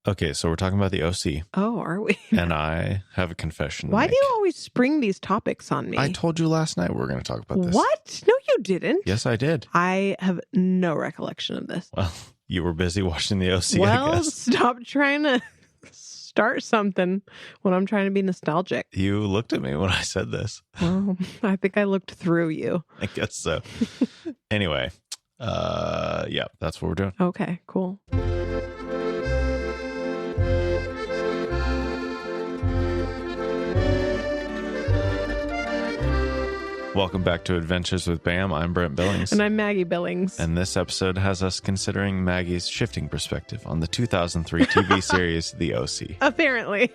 Okay, so we're talking about the OC. Oh, are we? And I have a confession to Why make. do you always spring these topics on me? I told you last night we were going to talk about this. What? No, you didn't. Yes, I did. I have no recollection of this. Well, you were busy watching the OC, Well, I guess. stop trying to start something when I'm trying to be nostalgic. You looked at me when I said this. Well, I think I looked through you. I guess so. Anyway, yeah, that's what we're doing. Okay, cool. Welcome back to Adventures with Bam. I'm Brent Billings. And I'm Maggie Billings. And this episode has us considering Maggie's shifting perspective on the 2003 TV series, The OC. Apparently.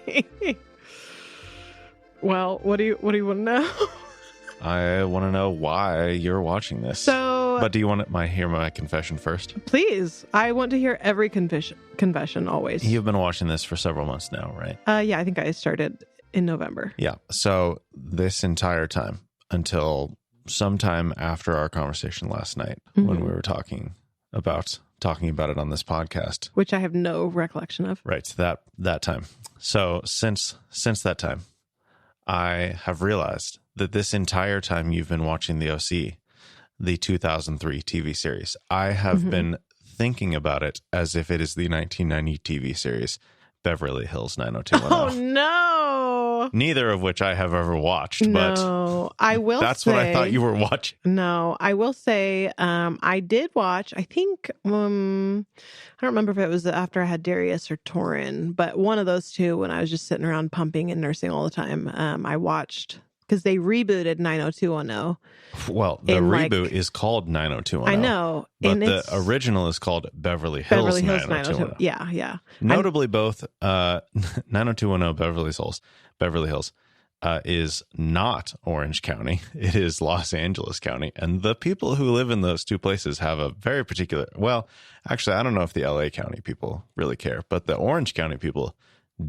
Well, what do you want to know? I want to know why you're watching this. But do you want to hear my confession first? Please. I want to hear every confession always. You've been watching this for several months now, right? Yeah, I think I started in November. Yeah. So this entire time, until sometime after our conversation last night, when we were talking about it on this podcast, which I have no recollection of. Right, that time. So since that time, I have realized that this entire time you've been watching the OC, the 2003 TV series, I have been thinking about it as if it is the 1990 TV series Beverly Hills 90210. Oh no! Neither of which I have ever watched, but I will. That's what I thought you were watching. No, I will say I did watch. I think I don't remember if it was after I had Darius or Torin, but one of those two. When I was just sitting around pumping and nursing all the time, I watched because they rebooted 90210. Well, the reboot is called 90210. I know. But and the original is called Beverly Hills 90210. Yeah. Notably, both 90210 Beverly Hills is not Orange County. It is Los Angeles County. And the people who live in those two places have a very particular... Well, actually, I don't know if the LA County people really care, but the Orange County people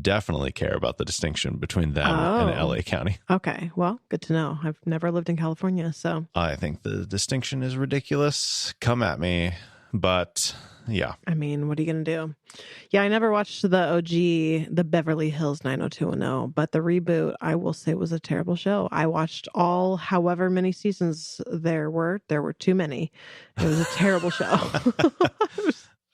definitely care about the distinction between them and LA County. Okay, well, good to know. I've never lived in California, so... I think the distinction is ridiculous. Come at me. But, yeah. I mean, what are you going to do? Yeah, I never watched the OG, the Beverly Hills 90210, but the reboot, I will say, was a terrible show. I watched all however many seasons there were. There were too many. It was a terrible show.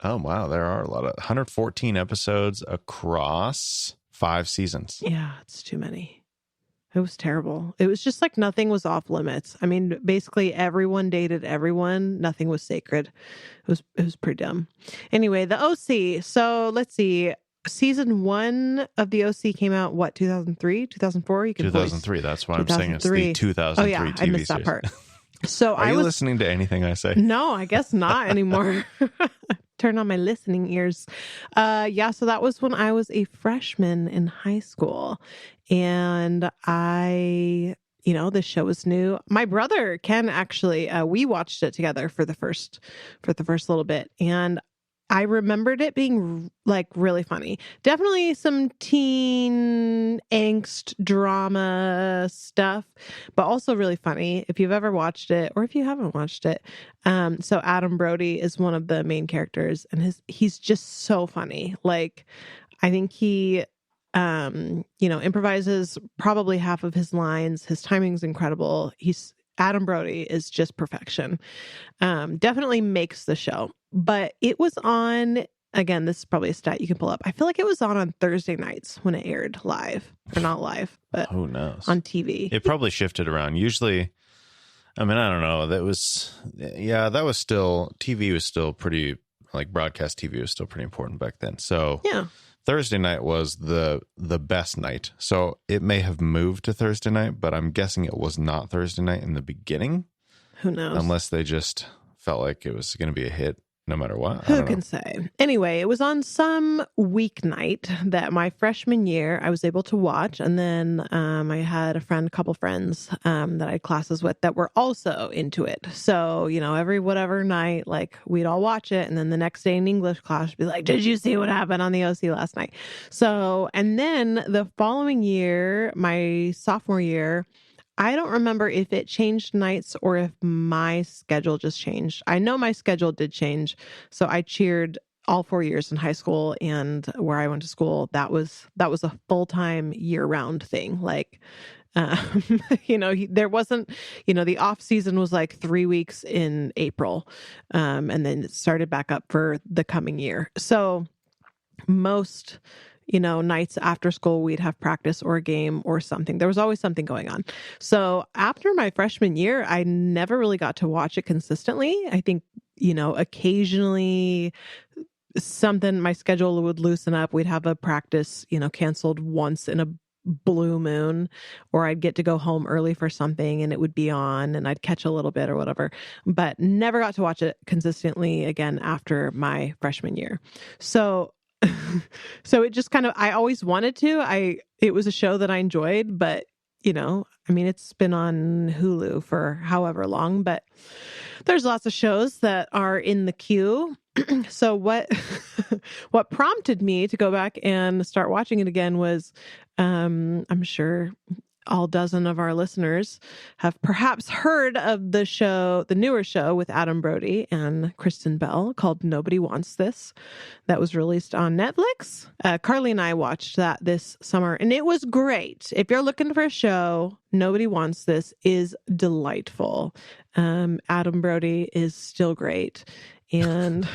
Oh, wow. There are a lot of 114 episodes across 5 seasons. Yeah, it's too many. It was terrible. It was just like nothing was off limits. I mean, basically everyone dated everyone. Nothing was sacred. It was pretty dumb. Anyway, the OC. So let's see. Season 1 of the OC came out, 2003, 2004? 2003. That's why I'm saying it's the 2003 Oh, yeah, TV I missed series. That part. So Are you listening to anything I say? No, I guess not anymore. Turn on my listening ears. Yeah, so that was when I was a freshman in high school. And the show was new. My brother, Ken, actually, we watched it together for the first little bit. And I remembered it being like really funny. Definitely some teen angst drama stuff, but also really funny if you've ever watched it or if you haven't watched it. So Adam Brody is one of the main characters and he's just so funny. Like, I think he, improvises probably half of his lines. His timing's incredible. Adam Brody is just perfection. Definitely makes the show. But it was on, again, this is probably a stat you can pull up. I feel like it was on Thursday nights when it aired live. Or not live, but who knows? On TV. It probably shifted around. Usually, I mean, I don't know. That was still, TV was still pretty, like broadcast TV was still pretty important back then. So yeah. Thursday night was the best night. So it may have moved to Thursday night, but I'm guessing it was not Thursday night in the beginning. Who knows? Unless they just felt like it was going to be a hit no matter what. Who can say? Anyway, it was on some weeknight that my freshman year I was able to watch. And then I had a couple friends that I had classes with that were also into it. So, every whatever night, like we'd all watch it. And then the next day in English class, be like, did you see what happened on the OC last night? So, and then the following year, my sophomore year, I don't remember if it changed nights or if my schedule just changed. I know my schedule did change. So I cheered all 4 years in high school and where I went to school, that was a full-time year-round thing. Like, there wasn't, the off season was like 3 weeks in April. And then it started back up for the coming year. So most, nights after school, we'd have practice or a game or something. There was always something going on. So after my freshman year, I never really got to watch it consistently. I think, occasionally my schedule would loosen up. We'd have a practice, canceled once in a blue moon, or I'd get to go home early for something and it would be on and I'd catch a little bit or whatever, but never got to watch it consistently again after my freshman year. So it just kind of, I always wanted to, it was a show that I enjoyed, but it's been on Hulu for however long, but there's lots of shows that are in the queue. So what prompted me to go back and start watching it again was, I'm sure all dozen of our listeners have perhaps heard of the newer show with Adam Brody and Kristen Bell called Nobody Wants This, that was released on Netflix. Carly and I watched that this summer and it was great. If you're looking for a show, Nobody Wants This is delightful. Adam Brody is still great. And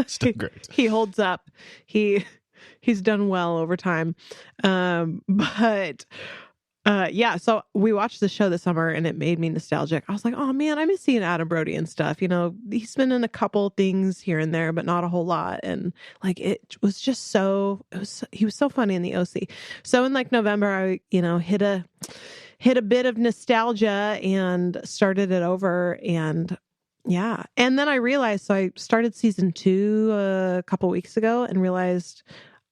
still great. He holds up. He's done well over time. So we watched the show this summer and it made me nostalgic. I was like, oh man, I miss seeing Adam Brody and stuff. He's been in a couple things here and there, but not a whole lot. And like, it was just he was so funny in the OC. So in like November, I, hit a bit of nostalgia and started it over. And yeah. And then I realized, so I started season 2 a couple weeks ago and realized,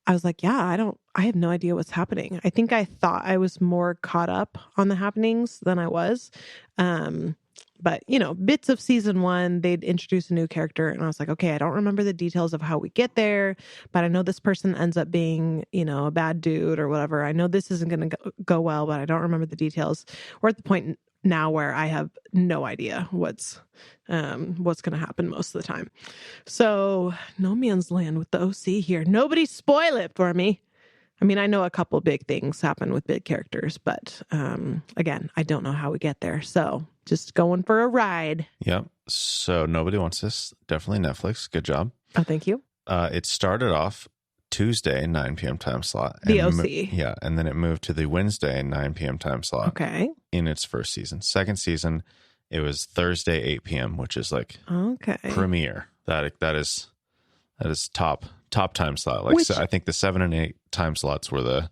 I was like, yeah, I have no idea what's happening. I think I thought I was more caught up on the happenings than I was. But, bits of season 1, they'd introduce a new character and I was like, okay, I don't remember the details of how we get there, but I know this person ends up being, a bad dude or whatever. I know this isn't going to go well, but I don't remember the details. We're at the point now where I have no idea what's going to happen most of the time. So no man's land with the OC here. Nobody spoil it for me. I mean, I know a couple big things happen with big characters, but again, I don't know how we get there. So just going for a ride. Yep. So Nobody Wants This. Definitely Netflix. Good job. Oh, thank you. It started off Tuesday, 9 p.m. time slot. The OC. Yeah. And then it moved to the Wednesday, 9 p.m. time slot. Okay. In its first season. Second season, it was Thursday, 8 p.m., which is like premiere. That is top time slot. I think the 7 and 8 time slots were the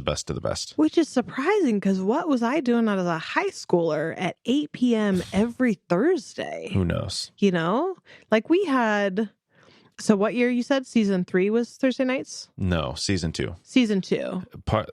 best of the best. Which is surprising because what was I doing as a high schooler at 8 p.m. every Thursday? Who knows? Like we had. So what year you said season 3 was Thursday nights? No, season 2. Season 2.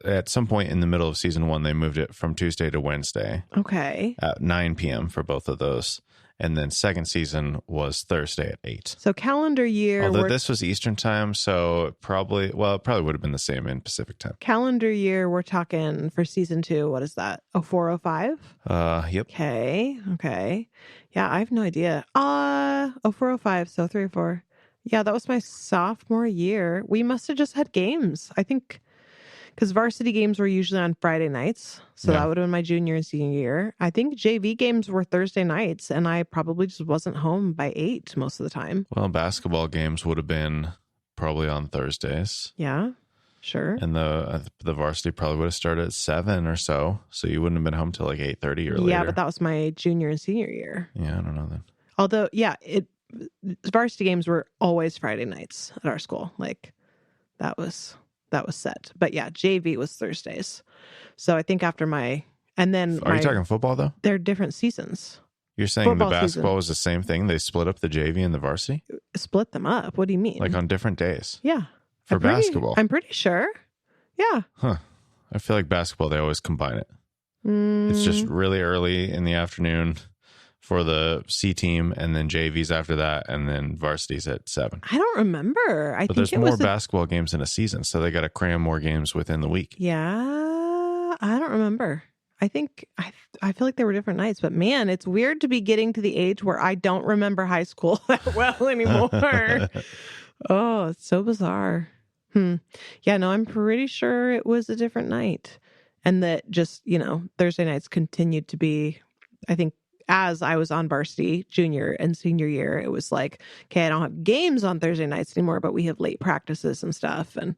At some point in the middle of season 1, they moved it from Tuesday to Wednesday. Okay. At 9 p.m. for both of those. And then second season was Thursday at 8. So calendar year. Although this was Eastern time, so it probably would have been the same in Pacific time. Calendar year, we're talking for season 2. What is that? 0405? Yep. Okay. Yeah, I have no idea. 0405, so 3 or 4. Yeah, that was my sophomore year. We must have just had games. I think because varsity games were usually on Friday nights. So that would have been my junior and senior year. I think JV games were Thursday nights, and I probably just wasn't home by 8 most of the time. Well, basketball games would have been probably on Thursdays. Yeah, sure. And the varsity probably would have started at 7 or so. So you wouldn't have been home till like 8:30 or later. Yeah, but that was my junior and senior year. Yeah, I don't know then. Although, yeah, varsity games were always Friday nights at our school. Like that was set. But yeah, JV was Thursdays. So I think after are you talking football though? They're different seasons. You're saying football the basketball season was the same thing? They split up the JV and the varsity? Split them up. What do you mean? Like on different days? Yeah. Basketball? I'm pretty sure. Yeah. Huh. I feel like basketball, they always combine it. It's just really early in the afternoon for the C team, and then JV's after that, and then varsity's at 7. I don't remember. But there's more basketball games in a season, so they got to cram more games within the week. Yeah, I don't remember. I feel like they were different nights, but man, it's weird to be getting to the age where I don't remember high school that well anymore. Oh, it's so bizarre. Yeah, no, I'm pretty sure it was a different night. And that just, Thursday nights continued to be, I think, as I was on varsity junior and senior year, it was like, okay, I don't have games on Thursday nights anymore, but we have late practices and stuff. And,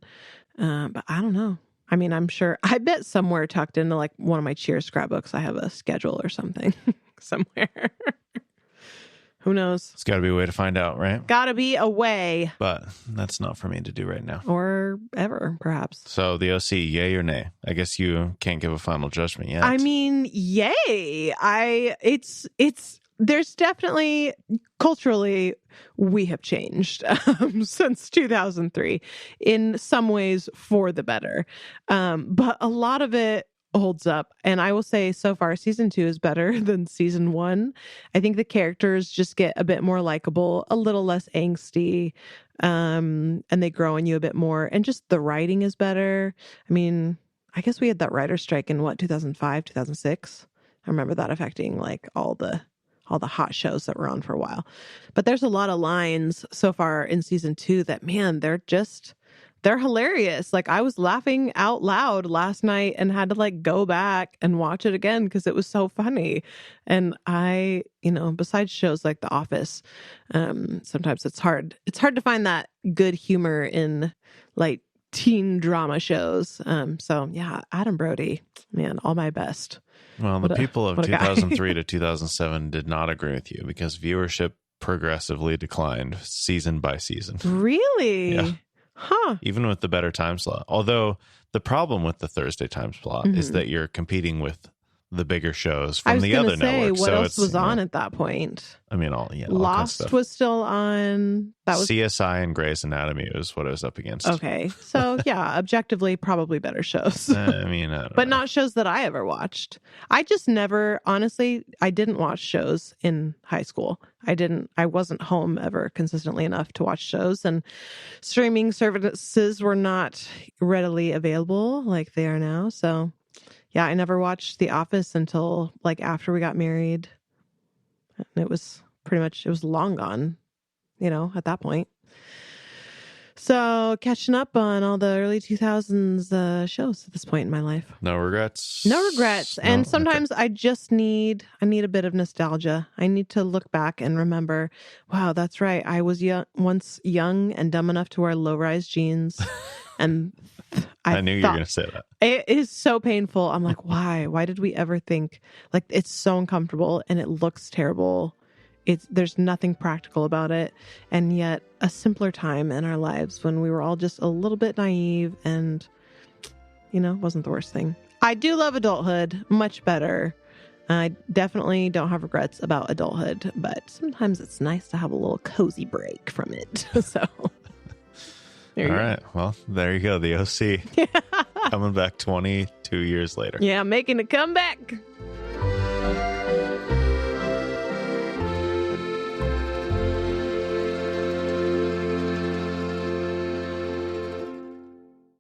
but I don't know. I mean, I bet somewhere tucked into like one of my cheer scrapbooks, I have a schedule or something somewhere. Who knows? It's got to be a way to find out, right? Gotta be a way. But that's not for me to do right now. Or ever, perhaps. So the OC, yay or nay? I guess you can't give a final judgment yet. I mean, yay. There's definitely, culturally, we have changed since 2003 in some ways for the better. But a lot of it holds up. And I will say so far, season 2 is better than season 1. I think the characters just get a bit more likable, a little less angsty, and they grow on you a bit more. And just the writing is better. I mean, I guess we had that writer's strike in 2005, 2006. I remember that affecting like all the hot shows that were on for a while. But there's a lot of lines so far in season 2 that, man, they're hilarious. Like I was laughing out loud last night and had to like go back and watch it again because it was so funny. And I, besides shows like The Office, sometimes it's hard to find that good humor in like teen drama shows. So yeah, Adam Brody, man, all my best. Well, the people of 2003 to 2007 did not agree with you because viewership progressively declined season by season. Really? Yeah. Huh. Even with the better time slot. Although the problem with the Thursday time slot is that you're competing with the bigger shows from the other networks. What else was on at that point? I mean, all Lost kind of was still on. That was CSI and Grey's Anatomy was what I was up against. Okay, so yeah, objectively, probably better shows. I mean, I don't know. Not shows that I ever watched. I just never, honestly, I didn't watch shows in high school. I wasn't home ever consistently enough to watch shows, and streaming services were not readily available like they are now. So yeah, I never watched The Office until like after we got married. And it was long gone, at that point. So catching up on all the early 2000s shows at this point in my life. No regrets. No regrets. And sometimes I just need a bit of nostalgia. I need to look back and remember, wow, that's right. I was once young and dumb enough to wear low-rise jeans. And I knew you were going to say that. It is so painful. I'm like, why? Why did we ever think like it's so uncomfortable and it looks terrible? There's nothing practical about it. And yet a simpler time in our lives when we were all just a little bit naive and, wasn't the worst thing. I do love adulthood much better. I definitely don't have regrets about adulthood, but sometimes it's nice to have a little cozy break from it. So all right. Well, there you go. The OC coming back 22 years later. Yeah, making a comeback.